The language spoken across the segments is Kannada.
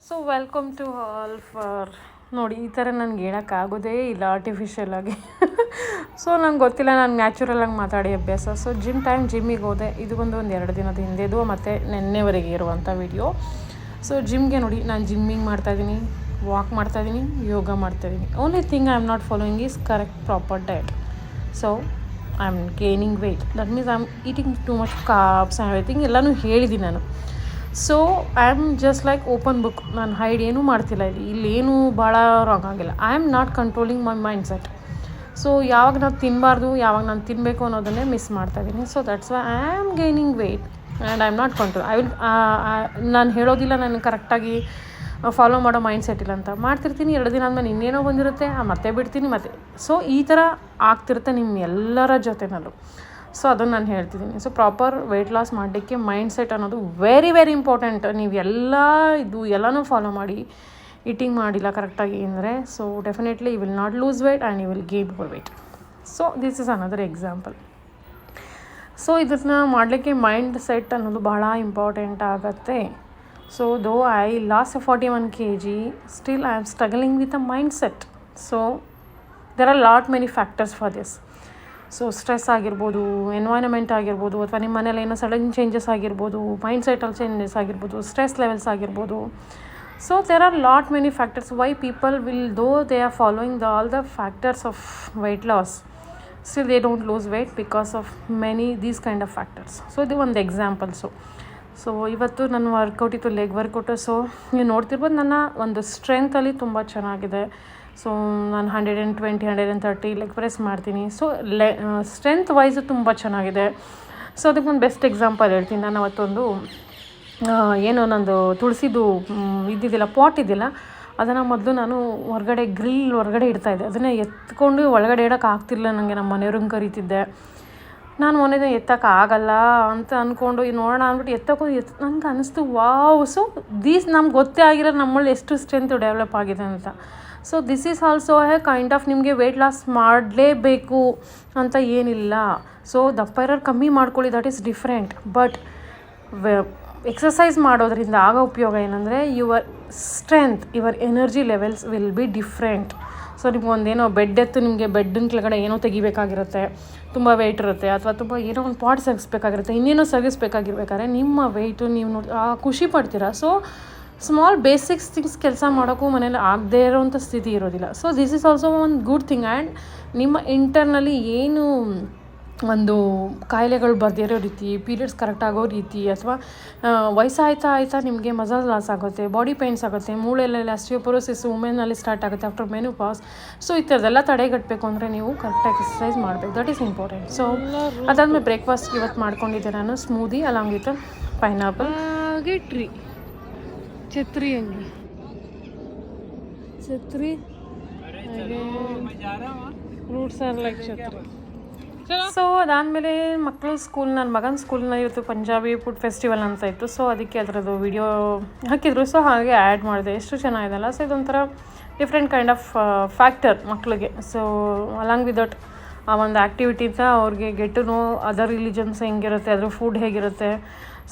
So welcome to all for ನೋಡಿ ಈ ಥರ ನನಗೆ ಹೇಳೋಕ್ಕಾಗೋದೇ ಇಲ್ಲ ಆರ್ಟಿಫಿಷಿಯಲಾಗಿ. ಸೊ ನಂಗೆ ಗೊತ್ತಿಲ್ಲ, ನಾನು ನ್ಯಾಚುರಲಾಗಿ ಮಾತಾಡಿ ಅಭ್ಯಾಸ. ಸೊ ಜಿಮ್ಮಿಗೆ ಹೋದೆ. ಇದು ಒಂದು 2 ದಿನದ ಹಿಂದೆದು ಮತ್ತು ನೆನ್ನೆವರೆಗೆ ಇರುವಂಥ ವಿಡಿಯೋ. ಸೊ ಜಿಮ್ಗೆ ನೋಡಿ, ನಾನು ಜಿಮ್ಮಿಂಗ್ ಮಾಡ್ತಾಯಿದ್ದೀನಿ, ವಾಕ್ ಮಾಡ್ತಾಯಿದ್ದೀನಿ, ಯೋಗ ಮಾಡ್ತಾಯಿದ್ದೀನಿ. Only thing I am not following is correct proper diet. So I am gaining weight, that means I am eating too much carbs and everything ಎಲ್ಲನೂ ಹೇಳಿದ್ದೀನಿ ನಾನು. So I am just like open book. ನಾನು ಹೈಡ್ ಏನೂ ಮಾಡ್ತಿಲ್ಲ ಇಲ್ಲೇನೂ ಭಾಳ ರಾಂಗ್ ಆಗಿಲ್ಲ. I am not controlling my mindset. So ಯಾವಾಗ ನಾನು ತಿನ್ನಬಾರ್ದು, ಯಾವಾಗ ನಾನು ತಿನ್ನಬೇಕು ಅನ್ನೋದನ್ನೇ ಮಿಸ್ ಮಾಡ್ತಾಯಿದ್ದೀನಿ. So that's why I am gaining weight and I am not control. ನಾನು ಹೇಳೋದಿಲ್ಲ ನಾನು ಕರೆಕ್ಟಾಗಿ ಫಾಲೋ ಮಾಡೋ ಮೈಂಡ್ ಸೆಟ್ ಇಲ್ಲ ಅಂತ. ಮಾಡ್ತಿರ್ತೀನಿ, 2 ದಿನ ಆದಮೇಲೆ ಇನ್ನೇನೋ ಬಂದಿರುತ್ತೆ, ಮತ್ತೆ ಬಿಡ್ತೀನಿ ಮತ್ತೆ. ಸೊ ಈ ಥರ ಆಗ್ತಿರುತ್ತೆ ನಿಮ್ಮ ಎಲ್ಲರ ಜೊತೆನಲ್ಲೂ. ಸೊ ಅದನ್ನು ನಾನು ಹೇಳ್ತಿದ್ದೀನಿ. ಸೊ ಪ್ರಾಪರ್ ವೆಯ್ಟ್ ಲಾಸ್ ಮಾಡಲಿಕ್ಕೆ ಮೈಂಡ್ ಸೆಟ್ ಅನ್ನೋದು ವೆರಿ ವೆರಿ ಇಂಪಾರ್ಟೆಂಟ್. ನೀವು ಎಲ್ಲನೂ ಫಾಲೋ ಮಾಡಿ ಈಟಿಂಗ್ ಮಾಡಿಲ್ಲ ಕರೆಕ್ಟಾಗಿ ಅಂದರೆ, so definitely you will not lose weight and you will gain more weight. So this is another example. So ಇದನ್ನು ಮಾಡಲಿಕ್ಕೆ ಮೈಂಡ್ ಸೆಟ್ ಅನ್ನೋದು ಭಾಳ ಇಂಪಾರ್ಟೆಂಟ್ ಆಗುತ್ತೆ. So though I lost 41 kg, still I am struggling with a mindset. So there are lot many factors for this. So stress ಆಗಿರ್ಬೋದು, ಎನ್ವೈರನ್ಮೆಂಟ್ ಆಗಿರ್ಬೋದು, ಅಥವಾ ನಿಮ್ಮ ಮನೇಲಿ ಏನೋ ಸಡನ್ ಚೇಂಜಸ್ ಆಗಿರ್ಬೋದು, ಮೈಂಡ್ ಸೆಟಲ್ಲಿ ಚೇಂಜಸ್ ಆಗಿರ್ಬೋದು, ಸ್ಟ್ರೆಸ್ ಲೆವೆಲ್ಸ್ ಆಗಿರ್ಬೋದು. So there are lot many factors why people will though they are following all the factors of weight loss, still they don't lose weight because of many these kind of factors. So ಇದು ಒಂದು ಎಕ್ಸಾಂಪಲ್ಸು. ಸೊ ಇವತ್ತು ನನ್ನ ವರ್ಕೌಟ್ ಇತ್ತು, ಲೆಗ್ ವರ್ಕೌಟು. ಸೊ ನೀವು ನೋಡ್ತಿರ್ಬೋದು ನನ್ನ ಒಂದು ಸ್ಟ್ರೆಂತಲ್ಲಿ ತುಂಬ ಚೆನ್ನಾಗಿದೆ. ಸೊ ನಾನು 120, 130 ಲೆಗ್ ಪ್ರೆಸ್ ಮಾಡ್ತೀನಿ. ಸೊ ಸ್ಟ್ರೆಂತ್ ವೈಸು ತುಂಬ ಚೆನ್ನಾಗಿದೆ. ಸೊ ಅದಕ್ಕೊಂದು ಬೆಸ್ಟ್ ಎಕ್ಸಾಂಪಲ್ ಹೇಳ್ತೀನಿ. ನಾನು ಅವತ್ತೊಂದು ಏನೋ ನಂದು ತುಳಸಿದು ಇದ್ದಿದ್ದಿಲ್ಲ, ಪಾಟ್ ಇದ್ದಿಲ್ಲ, ಅದನ್ನು ಮೊದಲು ನಾನು ಗ್ರಿಲ್ ಹೊರಗಡೆ ಇಡ್ತಾಯಿದ್ದೆ. ಅದನ್ನೇ ಎತ್ಕೊಂಡು ಒಳಗಡೆ ಇಡೋಕೆ ಆಗ್ತಿರ್ಲಿಲ್ಲ ನನಗೆ. ನಮ್ಮ ಮನೆಯವ್ರಂಗೆ ಕರೀತಿದ್ದೆ. ನಾನು ಮೊನ್ನೆ ಎತ್ತೋಕ್ಕಾಗಲ್ಲ ಅಂತ ಅಂದ್ಕೊಂಡು ನೋಡೋಣ ಅಂದ್ಬಿಟ್ಟು ನನಗೆ ಅನ್ನಿಸ್ತು, ವಾವ್. ಸೊ ನಮ್ಗೆ ಗೊತ್ತೇ ಆಗಿರೋ ನಮ್ಮಲ್ಲಿ ಎಷ್ಟು ಸ್ಟ್ರೆಂತ್ ಡೆವಲಪ್ ಆಗಿದೆ ಅಂತ. So this is also a kind of ನಿಮಗೆ ವೆಯ್ಟ್ ಲಾಸ್ ಮಾಡಲೇಬೇಕು ಅಂತ ಏನಿಲ್ಲ. ಸೊ ದಪ್ಪ ಇರೋರು ಕಮ್ಮಿ ಮಾಡ್ಕೊಳ್ಳಿ, that is different. But exercise ಮಾಡೋದ್ರಿಂದ ಆಗೋ ಉಪಯೋಗ ಏನಂದರೆ your strength, your energy levels will be different. So ನಿಮ್ಗೊಂದೇನೋ ನಿಮಗೆ ಬೆಡ್ಡಿನ ಕೆಳಗಡೆ ಏನೋ ತೆಗಿಬೇಕಾಗಿರುತ್ತೆ, ತುಂಬ ವೆಯ್ಟ್ ಇರುತ್ತೆ, ಅಥವಾ ತುಂಬ ಏನೋ ಒಂದು ಪಾಟ್ ಸಗಿಸ್ಬೇಕಾಗಿರುತ್ತೆ, ಇನ್ನೇನೋ ಸಗಿಸ್ಬೇಕಾಗಿರ್ಬೇಕಾದ್ರೆ ನಿಮ್ಮ ವೆಯ್ಟು ನೀವು ನೋಡಿ ಖುಷಿ ಪಡ್ತೀರಾ. ಸೊ ಸ್ಮಾಲ್ ಬೇಸಿಕ್ಸ್ ಥಿಂಗ್ಸ್ ಕೆಲಸ ಮಾಡೋಕ್ಕೂ ಮನೇಲಿ ಆಗದೇ ಇರೋವಂಥ ಸ್ಥಿತಿ ಇರೋದಿಲ್ಲ. ಸೊ ದಿಸ್ ಈಸ್ ಆಲ್ಸೋ ಒಂದು ಗುಡ್ ಥಿಂಗ್. ಆ್ಯಂಡ್ ನಿಮ್ಮ ಇಂಟರ್ನಲ್ಲಿ ಏನು ಒಂದು ಕಾಯಿಲೆಗಳು ಬರ್ದಿರೋ ರೀತಿ, ಪೀರಿಯಡ್ಸ್ ಕರೆಕ್ಟ್ ಆಗೋ ರೀತಿ, ಅಥವಾ ವಯಸ್ಸಾಯ್ತಾ ನಿಮಗೆ ಮಸಲ್ ಲಾಸ್ ಆಗುತ್ತೆ, ಬಾಡಿ ಪೇನ್ಸ್ ಆಗುತ್ತೆ, ಮೂಳೆಲೆಲ್ಲ ಆಸ್ಟಿಯೋಪೊರೋಸಿಸ್ ವುಮೆನಲ್ಲಿ ಸ್ಟಾರ್ಟ್ ಆಗುತ್ತೆ ಆಫ್ಟರ್ ಮೆನೋಪಾಸ್. ಸೊ ಈ ಥರದ್ದೆಲ್ಲ ತಡೆಗಟ್ಟಬೇಕು ಅಂದರೆ ನೀವು ಕರೆಕ್ಟಾಗಿ ಎಕ್ಸಸೈಸ್ ಮಾಡಬೇಕು, ದಟ್ ಈಸ್ ಇಂಪಾರ್ಟೆಂಟ್. ಸೊ ಅದಾದಮೇಲೆ ಬ್ರೇಕ್ಫಾಸ್ಟ್ ಇವತ್ತು ಮಾಡ್ಕೊಂಡಿದ್ದೆ ನಾನು ಸ್ಮೂದಿ ಅಲಾಂಗ್ ವಿತ್ ಪೈನಾಪಲ್. ಗೆಟ್ರಿ ಛತ್ರಿ ಹಂಗೆ ಛತ್ರಿ ಫ್ರೂಟ್ಸ್ ಆರ್ ಲೈಕ್ ಛತ್ರಿ. ಸೊ ಅದಾದಮೇಲೆ ನನ್ನ ಮಗನ ಸ್ಕೂಲ್ನ ಇವತ್ತು ಪಂಜಾಬಿ ಫುಡ್ ಫೆಸ್ಟಿವಲ್ ಅಂತ ಇತ್ತು. ಸೊ ಅದಕ್ಕೆ ಅದರದ್ದು ವಿಡಿಯೋ ಹಾಕಿದ್ರು. ಸೊ ಹಾಗೆ ಆ್ಯಡ್ ಮಾಡಿದೆ. ಎಷ್ಟು ಚೆನ್ನಾಗಿದೆಲ್ಲ. ಸೊ ಇದೊಂಥರ ಡಿಫ್ರೆಂಟ್ ಕೈಂಡ್ ಆಫ್ ಫ್ಯಾಕ್ಟರ್ ಮಕ್ಕಳಿಗೆ. ಸೊ ಅಲಾಂಗ್ ವಿತ್ ದಟ್ ಆ ಒಂದು ಆ್ಯಕ್ಟಿವಿಟಿಯಿಂದ ಅವ್ರಿಗೆ get to know other religions ಹೆಂಗಿರುತ್ತೆ, ಅದ್ರ ಫುಡ್ ಹೇಗಿರುತ್ತೆ,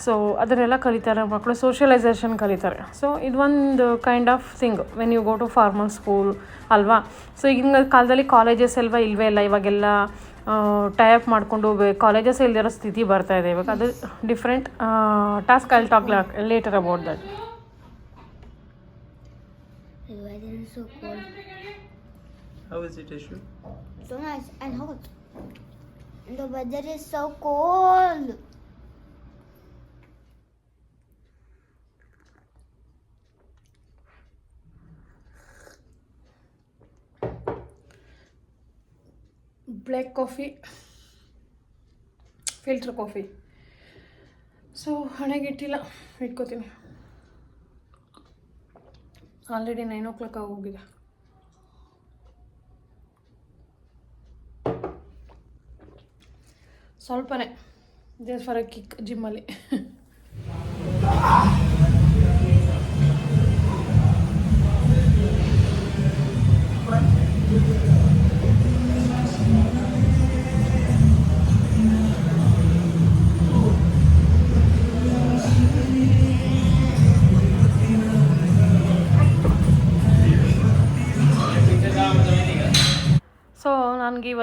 ಸೊ ಅದನ್ನೆಲ್ಲ ಕಲಿತಾರೆ ಮಕ್ಕಳು. ಸೋಷಿಯಲೈಸೇಷನ್ ಕಲಿತಾರೆ. ಸೊ ಇದೊಂದು kind of thing when you go to formal school ಅಲ್ವಾ. ಸೊ ಈಗಿನ ಕಾಲದಲ್ಲಿ ಕಾಲೇಜಸ್ ಇಲ್ವೇ ಇಲ್ಲ. ಇವಾಗೆಲ್ಲ ಟೈಅಪ್ ಮಾಡಿಕೊಂಡು ಕಾಲೇಜಸ್ ಇಲ್ದಿರೋ ಸ್ಥಿತಿ ಬರ್ತಾ ಇದೆ ಇವಾಗ. ಅದು different task. I will talk later about that. The weather is so cold. How is it, Ashu? So nice and hot. And the weather is so cold. Black coffee, filter coffee. So ಹಣೆಗಿಟ್ಟಿಲ್ಲ, ಇಟ್ಕೋತೀನಿ. ಆಲ್ರೆಡಿ 9 o'clock ಆಗೋಗಿದೆ. ಸ್ವಲ್ಪನೇ ಜಸ್ಟ್ ಫಾರ್ ಅ ಕಿಕ್ ಜಿಮ್ಮಲ್ಲಿ.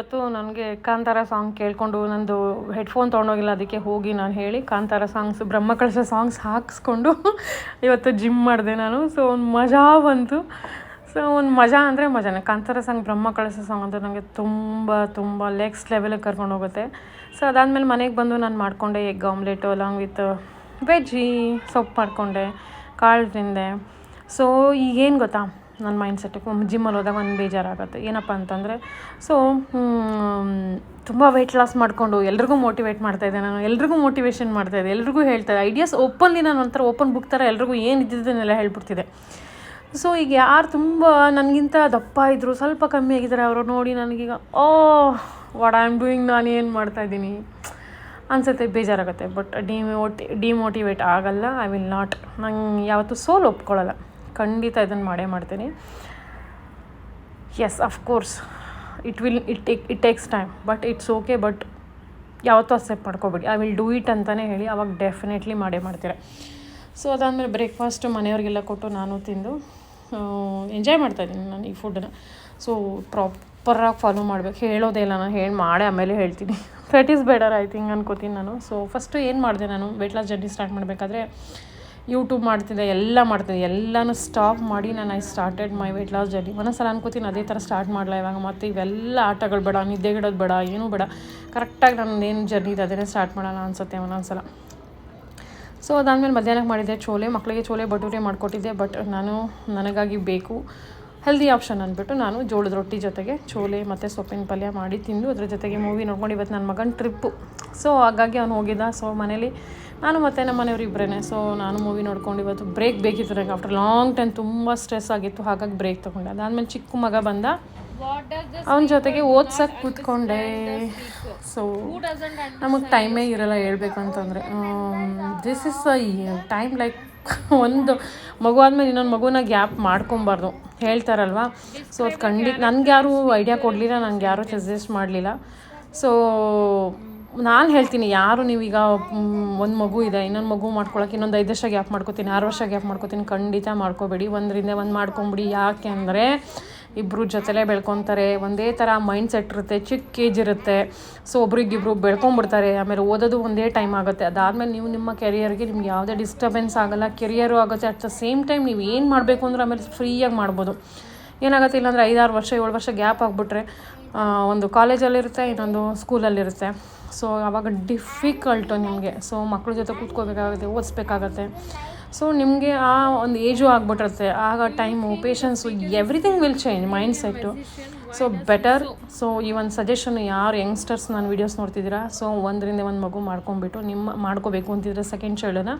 ಇವತ್ತು ನನಗೆ ಕಾಂತಾರ ಸಾಂಗ್ ಕೇಳಿಕೊಂಡು ನಂದು ಹೆಡ್ಫೋನ್ ತೊಗೊಂಡೋಗಿಲ್ಲ, ಅದಕ್ಕೆ ಹೋಗಿ ನಾನು ಹೇಳಿ ಕಾಂತಾರ ಸಾಂಗ್ಸ್ ಬ್ರಹ್ಮಕಲಶ ಸಾಂಗ್ಸ್ ಹಾಕಿಸ್ಕೊಂಡು ಇವತ್ತು ಜಿಮ್ ಮಾಡಿದೆ ನಾನು. ಸೊ ಒಂದು ಮಜಾ ಬಂತು. ಸೊ ಒಂದು ಮಜಾ ಅಂದರೆ ಮಜಾನೇ. ಕಾಂತಾರ ಸಾಂಗ್ ಬ್ರಹ್ಮಕಲಶ ಸಾಂಗ್ ಅಂತೂ ನನಗೆ ತುಂಬ ತುಂಬ ನೆಕ್ಸ್ಟ್ ಲೆವೆಲಿಗೆ ಕರ್ಕೊಂಡು ಹೋಗುತ್ತೆ. ಸೊ ಅದಾದಮೇಲೆ ಮನೆಗೆ ಬಂದು ನಾನು ಮಾಡಿಕೊಂಡೆ egg omelette along with veggie ಸೊಪ್ಪು ಮಾಡಿಕೊಂಡೆ, ಕಾಳು ತಿಂದೆ. ಸೊ ಈಗೇನು ಗೊತ್ತಾ ನನ್ನ ಮೈಂಡ್ಸೆಟ್, ಜಿಮ್ಮಲ್ಲಿ ಹೋದಾಗ ಒಂದು ಬೇಜಾರಾಗುತ್ತೆ. ಏನಪ್ಪ ಅಂತಂದರೆ ಸೊ ತುಂಬ ವೆಯ್ಟ್ ಲಾಸ್ ಮಾಡಿಕೊಂಡು ಎಲ್ರಿಗೂ ಮೋಟಿವೇಟ್ ಮಾಡ್ತಾಯಿದ್ದೆ ನಾನು, ಎಲ್ರಿಗೂ ಮೋಟಿವೇಶನ್ ಮಾಡ್ತಾಯಿದ್ದೆ, ಎಲ್ರಿಗೂ ಹೇಳ್ತಾಯಿದ್ದೆ ಐಡಿಯಾಸ್ ಓಪನ್ಲಿ. ನಾನು ಒಂಥರ ಓಪನ್ ಬುಕ್ ಥರ ಎಲ್ರಿಗೂ ಏನು ಇದ್ದಿದ್ದನ್ನೆಲ್ಲ ಹೇಳ್ಬಿಡ್ತಿದ್ದೆ. ಸೊ ಈಗ ಯಾರು ತುಂಬ ನನಗಿಂತ ದಪ್ಪ ಇದ್ದರು, ಸ್ವಲ್ಪ ಕಮ್ಮಿ ಆಗಿದ್ದಾರೆ, ಅವರು ನೋಡಿ ನನಗೀಗ ವಾಟ್ ಐ ಆಮ್ ಡೂಯಿಂಗ್, ನಾನು ಏನು ಮಾಡ್ತಾಯಿದ್ದೀನಿ ಅನಿಸುತ್ತೆ, ಬೇಜಾರಾಗುತ್ತೆ. ಬಟ್ ಡಿಮೋಟಿವೇಟ್ ಆಗಲ್ಲ. ಐ ವಿಲ್ ನಾಟ್, ನಂಗೆ ಯಾವತ್ತೂ ಸೋಲು ಒಪ್ಕೊಳ್ಳಲ್ಲ. ಖಂಡಿತ ಇದನ್ನು ಮಾಡೇ ಮಾಡ್ತೀನಿ. Yes of course it takes time, but it's okay. But ಯಾವತ್ತೂ ಅಕ್ಸೆಪ್ಟ್ ಮಾಡ್ಕೋಬೇಡಿ. ಐ ವಿಲ್ ಡೂ ಇಟ್ ಅಂತಲೇ ಹೇಳಿ, ಅವಾಗ ಡೆಫಿನೆಟ್ಲಿ ಮಾಡೇ ಮಾಡ್ತೀರ. ಸೊ ಅದಾದಮೇಲೆ ಬ್ರೇಕ್ಫಾಸ್ಟ್ ಮನೆಯವ್ರಿಗೆಲ್ಲ ಕೊಟ್ಟು ನಾನು ತಿಂದು ಎಂಜಾಯ್ ಮಾಡ್ತಾಯಿದ್ದೀನಿ ನಾನು ಈ ಫುಡ್ಡನ್ನ. ಸೊ ಪ್ರಾಪರಾಗಿ ಫಾಲೋ ಮಾಡಬೇಕು, ಹೇಳೋದೇ ಇಲ್ಲ ನಾನು, ಮಾಡೇ ಆಮೇಲೆ ಹೇಳ್ತೀನಿ. That is better I think ಅನ್ಕೋತೀನಿ ನಾನು. ಸೊ ಫಸ್ಟು ಏನು ಮಾಡಿದೆ ನಾನು ವೆಯ್ಟ್ ಲಾಸ್ ಜರ್ನಿ ಸ್ಟಾರ್ಟ್ ಮಾಡಬೇಕಾದ್ರೆ ಯೂಟ್ಯೂಬ್ ಮಾಡ್ತಿದ್ದೆ, ಎಲ್ಲನೂ ಸ್ಟಾಪ್ ಮಾಡಿ ನಾನು I started my weight loss journey. ಒಂದೊಂದ್ಸಲ ಅನ್ಕೋತೀನಿ ಅದೇ ಥರ ಸ್ಟಾರ್ಟ್ ಮಾಡಲ್ಲ ಇವಾಗ, ಮತ್ತು ಇವೆಲ್ಲ ಆಟಗಳು ಬೇಡ, ನಿದ್ದೆಗಿಡೋದು ಬೇಡ, ಏನೂ ಬೇಡ, ಕರೆಕ್ಟಾಗಿ ನಾನು ಏನು ಜರ್ನಿ ಇದೆ ಅದನ್ನೇ ಸ್ಟಾರ್ಟ್ ಮಾಡೋಣ ಅನಿಸುತ್ತೆ ಒಂದೊಂದ್ಸಲ. ಸೊ ಅದಾದಮೇಲೆ ಮಧ್ಯಾಹ್ನಕ್ಕೆ ಮಾಡಿದ್ದೆ ಮಕ್ಕಳಿಗೆ ಚೋಲೆ ಭಟೂರೆ ಮಾಡಿಕೊಟ್ಟಿದ್ದೆ. ಬಟ್ ನಾನು ನನಗಾಗಿ ಬೇಕು ಹೆಲ್ದಿ ಆಪ್ಷನ್ ಅಂದ್ಬಿಟ್ಟು ನಾನು ಜೋಳದ ರೊಟ್ಟಿ ಜೊತೆಗೆ ಚೋಲೆ ಮತ್ತು ಸೊಪ್ಪಿನ ಪಲ್ಯ ಮಾಡಿ ತಿಂದು ಅದ್ರ ಜೊತೆಗೆ ಮೂವಿ ನೋಡ್ಕೊಂಡು, ಇವತ್ತು ನನ್ನ ಮಗನ ಟ್ರಿಪ್ಪು. ಸೊ ಹಾಗಾಗಿ ಅವ್ನು ಹೋಗಿದ್ದ. ಸೊ ಮನೇಲಿ ನಾನು ಮತ್ತು ನಮ್ಮ ಮನೆಯವ್ರು ಇಬ್ಬರೇ. ಸೊ ನಾನು ಮೂವಿ ನೋಡ್ಕೊಂಡು ಇವತ್ತು ಬ್ರೇಕ್ ಬೇಕಿತ್ತು ನನಗೆ. ಆಫ್ಟರ್ ಲಾಂಗ್ ಟೈಮ್ ತುಂಬ ಸ್ಟ್ರೆಸ್ ಆಗಿತ್ತು, ಹಾಗಾಗಿ ಬ್ರೇಕ್ ತೊಗೊಂಡೆ. ಅದಾದಮೇಲೆ ಚಿಕ್ಕ ಮಗ ಬಂದ, ಅವನ ಜೊತೆಗೆ ಓದ್ಸಕ್ಕೆ ಕೂತ್ಕೊಂಡೆ. ಸೊ ನಮಗೆ ಟೈಮೇ ಇರೋಲ್ಲ ಹೇಳ್ಬೇಕು ಅಂತಂದರೆ. ದಿಸ್ ಇಸ್ ಟೈಮ್ ಲೈಕ್ ಒಂದು ಮಗು ಆದಮೇಲೆ ಇನ್ನೊಂದು ಮಗುನ ಗ್ಯಾಪ್ ಮಾಡ್ಕೊಬಾರ್ದು ಹೇಳ್ತಾರಲ್ವ. ಸೊ ಅದು ಖಂಡಿತ ನನಗೆ ಯಾರೂ ಐಡಿಯಾ ಕೊಡಲಿಲ್ಲ, ನನಗೆ ಯಾರೂ ಸಜೆಸ್ಟ್ ಮಾಡಲಿಲ್ಲ. ಸೊ ನಾನು ಹೇಳ್ತೀನಿ, ಯಾರು ನೀವೀಗ ಒಂದು ಮಗು ಇದೆ, ಇನ್ನೊಂದು ಮಗು ಮಾಡ್ಕೊಳಕ್ಕೆ ಇನ್ನೊಂದು 5 ವರ್ಷ ಗ್ಯಾಪ್ ಮಾಡ್ಕೊತೀನಿ, 6 ವರ್ಷ ಗ್ಯಾಪ್ ಮಾಡ್ಕೊತೀನಿ, ಖಂಡಿತ ಮಾಡ್ಕೋಬೇಡಿ. ಒಂದರಿಂದ ಒಂದು ಮಾಡ್ಕೊಂಬಿಡಿ. ಯಾಕೆ ಅಂದರೆ ಇಬ್ಬರು ಜೊತೆಲೇ ಬೆಳ್ಕೊತಾರೆ, ಒಂದೇ ಥರ ಮೈಂಡ್ ಸೆಟ್ ಇರುತ್ತೆ, ಚಿಕ್ಕ ಏಜ್ ಇರುತ್ತೆ. ಸೊ ಒಬ್ರಿಗಿಬ್ರು ಬೆಳ್ಕೊಂಬಿಡ್ತಾರೆ. ಆಮೇಲೆ ಓದೋದು ಒಂದೇ ಟೈಮ್ ಆಗುತ್ತೆ. ಅದಾದಮೇಲೆ ನೀವು ನಿಮ್ಮ ಕೆರಿಯರ್ಗೆ ನಿಮ್ಗೆ ಯಾವುದೇ ಡಿಸ್ಟರ್ಬೆನ್ಸ್ ಆಗೋಲ್ಲ, ಕೆರಿಯರು ಆಗುತ್ತೆ. ಅಟ್ ದ ಸೇಮ್ ಟೈಮ್ ನೀವು ಏನು ಮಾಡಬೇಕು ಅಂದ್ರೆ ಆಮೇಲೆ ಫ್ರೀಯಾಗಿ ಮಾಡ್ಬೋದು. ಏನಾಗುತ್ತೆ ಇಲ್ಲಾಂದರೆ 5-6 ವರ್ಷ 7 ವರ್ಷ ಗ್ಯಾಪ್ ಆಗಿಬಿಟ್ರೆ ಒಂದು ಕಾಲೇಜಲ್ಲಿರುತ್ತೆ, ಇನ್ನೊಂದು ಸ್ಕೂಲಲ್ಲಿರುತ್ತೆ. ಸೊ ಆವಾಗ ಡಿಫಿಕಲ್ಟು ನಿಮಗೆ. ಸೊ ಮಕ್ಳ ಜೊತೆ ಕೂತ್ಕೋಬೇಕಾಗುತ್ತೆ, ಓದಿಸ್ಬೇಕಾಗತ್ತೆ. ಸೊ ನಿಮಗೆ ಆ ಒಂದು ಏಜು ಆಗಿಬಿಟ್ಟಿರುತ್ತೆ. ಆಗ time, patience, everything will change, mind set. So better. So ಈ ಒಂದು ಸಜೆಷನ್ ಯಾರು ಯಂಗ್ಸ್ಟರ್ಸ್ ನಾನು ವೀಡಿಯೋಸ್ ನೋಡ್ತಿದ್ದೀರಾ, ಸೊ 1ರಿಂದ 1 ಮಗು ಮಾಡ್ಕೊಂಬಿಟ್ಟು ಮಾಡ್ಕೋಬೇಕು ಅಂತಿದ್ರೆ ಸೆಕೆಂಡ್ ಚೈಲ್ಡನ್ನ.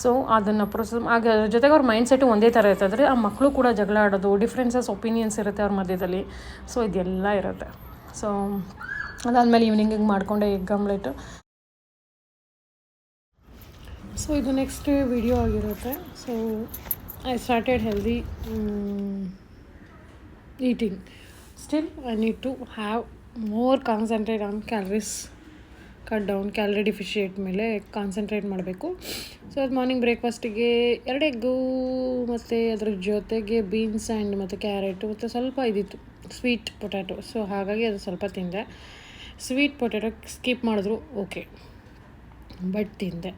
ಸೊ ಅದನ್ನು ಪ್ರೊಸೆಸ್ ಆಗ ಜೊತೆಗೆ ಅವ್ರ ಮೈಂಡ್ ಸೆಟ್ಟು ಒಂದೇ ಥರ ಇರ್ತದೆ. ಆ ಮಕ್ಕಳು ಕೂಡ ಜಗಳ ಆಡೋದು, ಡಿಫ್ರೆನ್ಸಸ್ ಒಪಿನಿಯನ್ಸ್ ಇರುತ್ತೆ ಅವ್ರ ಮಧ್ಯದಲ್ಲಿ. ಸೊ ಇದೆಲ್ಲ ಇರುತ್ತೆ. ಸೊ ಅದಾದಮೇಲೆ ಈವ್ನಿಂಗಿಗೆ ಮಾಡಿಕೊಂಡೆ ಎಗ್ ಆಮ್ಲೆಟು. ಸೊ ಇದು ನೆಕ್ಸ್ಟ್ ವಿಡಿಯೋ ಆಗಿರುತ್ತೆ. So I started healthy eating. Still I need to have more concentrate on calories, cut down, calorie deficit ಮೇಲೆ ಕಾನ್ಸಂಟ್ರೇಟ್ ಮಾಡಬೇಕು. ಸೊ ಅದು ಮಾರ್ನಿಂಗ್ ಬ್ರೇಕ್ಫಾಸ್ಟಿಗೆ 2 ಎಗ್ಗು ಮತ್ತು ಅದ್ರ ಜೊತೆಗೆ ಬೀನ್ಸ್ ಆ್ಯಂಡ್ ಮತ್ತು ಕ್ಯಾರೆಟು ಮತ್ತು ಸ್ವಲ್ಪ ಇದಿತ್ತು ಸ್ವೀಟ್ ಪೊಟ್ಯಾಟೊ. ಸೊ ಹಾಗಾಗಿ ಅದು ಸ್ವಲ್ಪ ತಿಂದೆ. ಸ್ವೀಟ್ ಪೊಟ್ಯಾಟೊ ಸ್ಕಿಪ್ ಮಾಡಿದ್ರು ಓಕೆ, ಬಟ್ ತಿಂದೆ.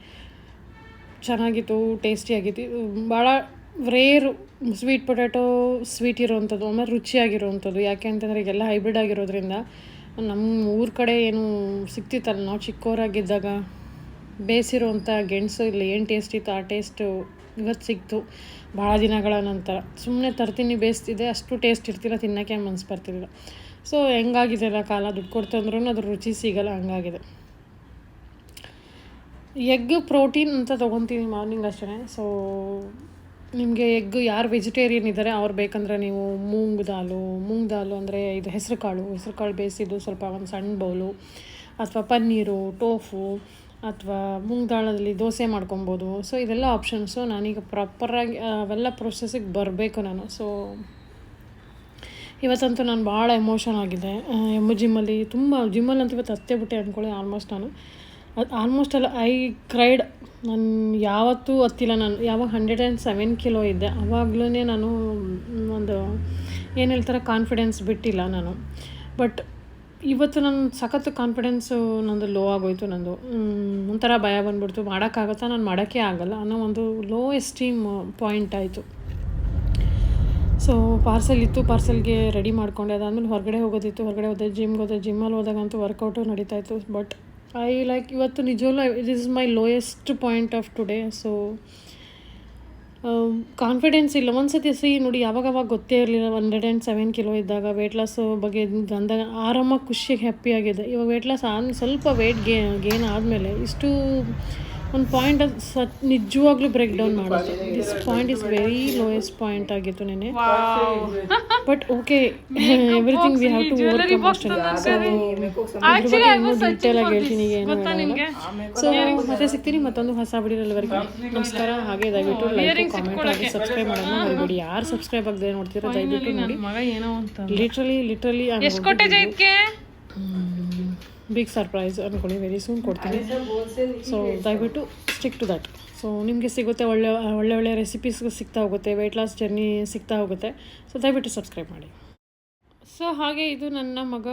ಚೆನ್ನಾಗಿತ್ತು, ಟೇಸ್ಟಿಯಾಗಿತ್ತು. ಭಾಳ ರೇರು ಸ್ವೀಟ್ ಪೊಟ್ಯಾಟೊ ಸ್ವೀಟ್ ಇರೋವಂಥದ್ದು, ಆಮೇಲೆ ರುಚಿಯಾಗಿರೋವಂಥದ್ದು. ಯಾಕೆ ಅಂತಂದರೆ ಈಗೆಲ್ಲ ಹೈಬ್ರಿಡ್ ಆಗಿರೋದ್ರಿಂದ ನಮ್ಮ ಊರ ಕಡೆ ಏನು ಸಿಗ್ತಿತ್ತಲ್ಲ, ನಾವು ಚಿಕ್ಕವರಾಗಿದ್ದಾಗ ಬೇಯಿಸಿರೋವಂಥ ಗೆಣಸು ಇಲ್ಲಿ ಏನು ಟೇಸ್ಟ್ ಇತ್ತು ಆ ಟೇಸ್ಟು ಇವತ್ತು ಸಿಕ್ತು ಭಾಳ ದಿನಗಳ ನಂತರ. ಸುಮ್ಮನೆ ತರ್ತೀನಿ ಬೇಯಿಸ್ತಿದ್ದೆ, ಅಷ್ಟು ಟೇಸ್ಟ್ ಇರ್ತಿಲ್ಲ, ತಿನ್ನೋಕ್ಕೆ ಮನಸ್ಸು ಬರ್ತಿರಲಿಲ್ಲ. ಸೊ ಹೆಂಗಾಗಿದೆಲ್ಲ ಕಾಲ, ದುಡ್ಡು ಕೊಡ್ತಂದ್ರೂ ಅದ್ರ ರುಚಿ ಸಿಗೋಲ್ಲ, ಹಂಗಾಗಿದೆ. ಎಗ್ ಪ್ರೋಟೀನ್ ಅಂತ ತೊಗೊತೀನಿ ಮಾರ್ನಿಂಗ್ ಅಷ್ಟೇ. ಸೊ ನಿಮಗೆ ಎಗ್ ಯಾರು ವೆಜಿಟೇರಿಯನ್ ಇದ್ದಾರೆ ಅವ್ರು ಬೇಕಂದರೆ ನೀವು ಮೂಂಗ್ ದಾಲು ಅಂದರೆ ಇದು ಹೆಸರು ಕಾಳು ಬೇಯಿಸಿದ್ದು ಸ್ವಲ್ಪ ಒಂದು ಸಣ್ಣ ಬೌಲು, ಅಥವಾ ಪನ್ನೀರು, ಟೋಫು, ಅಥವಾ ಮೂಂಗ್ ದಾಳದಲ್ಲಿ ದೋಸೆ ಮಾಡ್ಕೊಬೋದು. ಸೊ ಇದೆಲ್ಲ ಆಪ್ಷನ್ಸು. ನಾನೀಗ ಪ್ರಾಪರಾಗಿ ಅವೆಲ್ಲ ಪ್ರೊಸೆಸ್ಸಿಗೆ ಬರಬೇಕು ನಾನು. ಸೊ ಇವತ್ತಂತೂ ನಾನು ಭಾಳ ಎಮೋಷನ್ ಆಗಿದೆ. ಜಿಮ್ಮಲ್ಲಂತೂ ಇವತ್ತು ಹತ್ತೇ ಬಿಟ್ಟೆ ಅಂದ್ಕೊಳ್ಳಿ. ಆಲ್ಮೋಸ್ಟ್ ಅಲ್ಲ ಐ ಕ್ರೈಡ್. ನಾನು ಯಾವತ್ತೂ ಹತ್ತಿಲ್ಲ. ನಾನು ಯಾವಾಗ 107 ಕಿಲೋ ಇದ್ದೆ ಆವಾಗಲೂ ನಾನು ಒಂದು ಏನು ಹೇಳ್ತಾರೆ ಕಾನ್ಫಿಡೆನ್ಸ್ ಬಿಟ್ಟಿಲ್ಲ ನಾನು. ಬಟ್ ಇವತ್ತು ನನ್ನ ಸಖತ್ತು ಕಾನ್ಫಿಡೆನ್ಸು ನಂದು ಲೋ ಆಗೋಯ್ತು. ನಂದು ಒಂಥರ ಭಯ ಬಂದ್ಬಿಡ್ತು, ಮಾಡೋಕ್ಕಾಗುತ್ತಾ, ನಾನು ಮಾಡೋಕ್ಕೆ ಆಗಲ್ಲ ಅನ್ನೋ ಒಂದು ಲೋ ಎಸ್ಟೀಮ್ ಪಾಯಿಂಟ್ ಆಯಿತು. ಸೊ ಪಾರ್ಸೆಲ್ ಇತ್ತು, ಪಾರ್ಸೆಲ್ಗೆ ರೆಡಿ ಮಾಡ್ಕೊಂಡೆ. ಅದಾದಮೇಲೆ ಹೊರಗಡೆ ಹೋಗೋದಿತ್ತು, ಹೊರಗಡೆ ಹೋದೆ. ಜಿಮ್ಗೆ ಹೋದೆ. ಜಿಮ್ಮಲ್ಲಿ ಹೋದಾಗಂತೂ ವರ್ಕೌಟು ನಡೀತಾಯಿತ್ತು. ಬಟ್ ಇವತ್ತು ನಿಜವಲ್ಲೂ it is my lowest point of today. So confidence ಇಲ್ಲ. ಒಂದು ಸತಿ ನೋಡಿ, ಯಾವಾಗ ಗೊತ್ತೇ ಇರಲಿಲ್ಲ. 107 ಕಿಲೋ ಇದ್ದಾಗ ವೆಯ್ಟ್ ಲಾಸ್ ಬಗ್ಗೆ ಅಂದಾಗ ಆರಾಮಾಗಿ ಖುಷಿಯಾಗಿ ಹ್ಯಾಪಿಯಾಗಿದೆ. ಇವಾಗ ವೆಯ್ಟ್ ಲಾಸ್ ಸ್ವಲ್ಪ ವೆಯ್ಟ್ ಗೇನ್ ಆದಮೇಲೆ ಇಷ್ಟು ಒಂದು ಪಾಯಿಂಟ್ ನಿಜವಾಗ್ಲೂ ಬ್ರೇಕ್ ಡೌನ್ ಮಾಡೋದು. This point is very lowest point ಆಗಿತ್ತು ನೆನೆ. But okay, everything we have to overcome ಅಷ್ಟೇ. ಡೀಟೇಲ್ ಆಗಿ ಹೇಳ್ತೀನಿ ಏನು. ಸೊ ಮತ್ತೆ ಸಿಗ್ತೀನಿ ಮತ್ತೊಂದು ಹೊಸ ವಿಡಿಯೋವರೆಗೆ. ನಮಸ್ಕಾರ. ಹಾಗೆ ದಯವಿಟ್ಟು ಲೈಕ್, ಕಾಮೆಂಟ್ ಹಾಗೆ ಸಬ್ಸ್ಕ್ರೈಬ್ ಮಾಡೋಣ ಮರಿಬೇಡಿ. ಯಾರು ಸಬ್ಸ್ಕ್ರೈಬ್ ಆಗದೆ ನೋಡ್ತೀರಾ ದಯವಿಟ್ಟು ನೋಡಿ. ಲಿಟ್ರಲಿ ಬಿಗ್ ಸರ್ಪ್ರೈಸ್ ಅಂದ್ಕೊಳ್ಳಿ, ವೆರಿ ಸೂನ್ ಕೊಡ್ತೀನಿ. ಸೊ ದಯವಿಟ್ಟು ಸ್ಟಿಕ್ ಟು ದಟ್. ಸೊ ನಿಮಗೆ ಸಿಗುತ್ತೆ, ಒಳ್ಳೆ ರೆಸಿಪೀಸ್ ಸಿಗ್ತಾ ಹೋಗುತ್ತೆ, ವೆಯ್ಟ್ ಲಾಸ್ ಜರ್ನಿ ಸಿಗ್ತಾ ಹೋಗುತ್ತೆ. ಸೊ ದಯವಿಟ್ಟು ಸಬ್ಸ್ಕ್ರೈಬ್ ಮಾಡಿ. ಸೊ ಹಾಗೆ ಇದು ನನ್ನ ಮಗ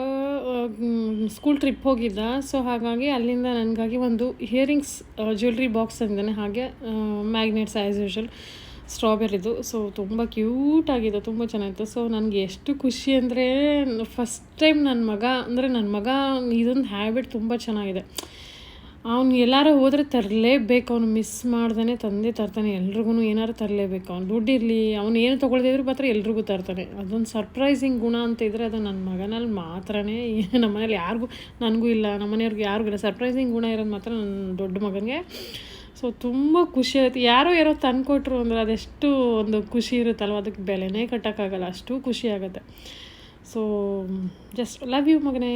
ಸ್ಕೂಲ್ ಟ್ರಿಪ್ ಹೋಗಿದ್ದ. ಸೊ ಹಾಗಾಗಿ ಅಲ್ಲಿಂದ ನನಗಾಗಿ ಒಂದು ಇಯರಿಂಗ್ಸ್ ಜ್ಯುವೆಲ್ರಿ ಬಾಕ್ಸ್ ತಂದಿದ್ದಾನೆ. ಹಾಗೆ ಮ್ಯಾಗ್ನೆಟ್ಸ್ ಆ್ಯಸ್ ಯೂಶ್ವಲ್ ಸ್ಟ್ರಾಬೆರಿದು. ಸೊ ತುಂಬ ಕ್ಯೂಟಾಗಿದೆ, ತುಂಬ ಚೆನ್ನಾಗಿತ್ತು. ಸೊ ನನಗೆ ಎಷ್ಟು ಖುಷಿ ಅಂದರೆ, ಫಸ್ಟ್ ಟೈಮ್ ನನ್ನ ಮಗ ಇದೊಂದು ಹ್ಯಾಬಿಟ್ ತುಂಬ ಚೆನ್ನಾಗಿದೆ. ಅವ್ನು ಎಲ್ಲಾರು ಹೋದರೆ ತರಲೇಬೇಕು, ಅವನು ಮಿಸ್ ಮಾಡ್ದೇ ತಂದೆ ತರ್ತಾನೆ. ಎಲ್ರಿಗೂ ಏನಾರು ತರಲೇಬೇಕು. ಅವ್ನು ದುಡ್ಡಿರಲಿ, ಅವನು ಏನು ತೊಗೊಳ್ದಿದ್ರು ಮಾತ್ರ ಎಲ್ರಿಗೂ ತರ್ತಾನೆ. ಅದೊಂದು ಸರ್ಪ್ರೈಸಿಂಗ್ ಗುಣ ಅಂತ ಇದ್ದರೆ ಅದು ನನ್ನ ಮಗನಲ್ಲಿ ಮಾತ್ರನೇ. ನಮ್ಮ ಮನೇಲಿ ಯಾರಿಗೂ, ನನಗೂ ಇಲ್ಲ, ನಮ್ಮ ಮನೆಯವ್ರಿಗೆ ಯಾರಿಗೂ ಇಲ್ಲ. ಸರ್ಪ್ರೈಸಿಂಗ್ ಗುಣ ಇರೋದು ಮಾತ್ರ ನನ್ನ ದೊಡ್ಡ ಮಗನಿಗೆ. ಸೊ ತುಂಬ ಖುಷಿ ಆಯಿತು. ಯಾರೋ ತಂದುಕೊಟ್ರು ಅಂದರೆ ಅದೆಷ್ಟು ಒಂದು ಖುಷಿ ಇರುತ್ತಲ್ವ, ಅದಕ್ಕೆ ಬೆಲೆನೇ ಕಟ್ಟೋಕ್ಕಾಗಲ್ಲ, ಅಷ್ಟು ಖುಷಿ ಆಗುತ್ತೆ. ಸೊ ಜಸ್ಟ್ ಲವ್ ಯು ಮಗನೇ.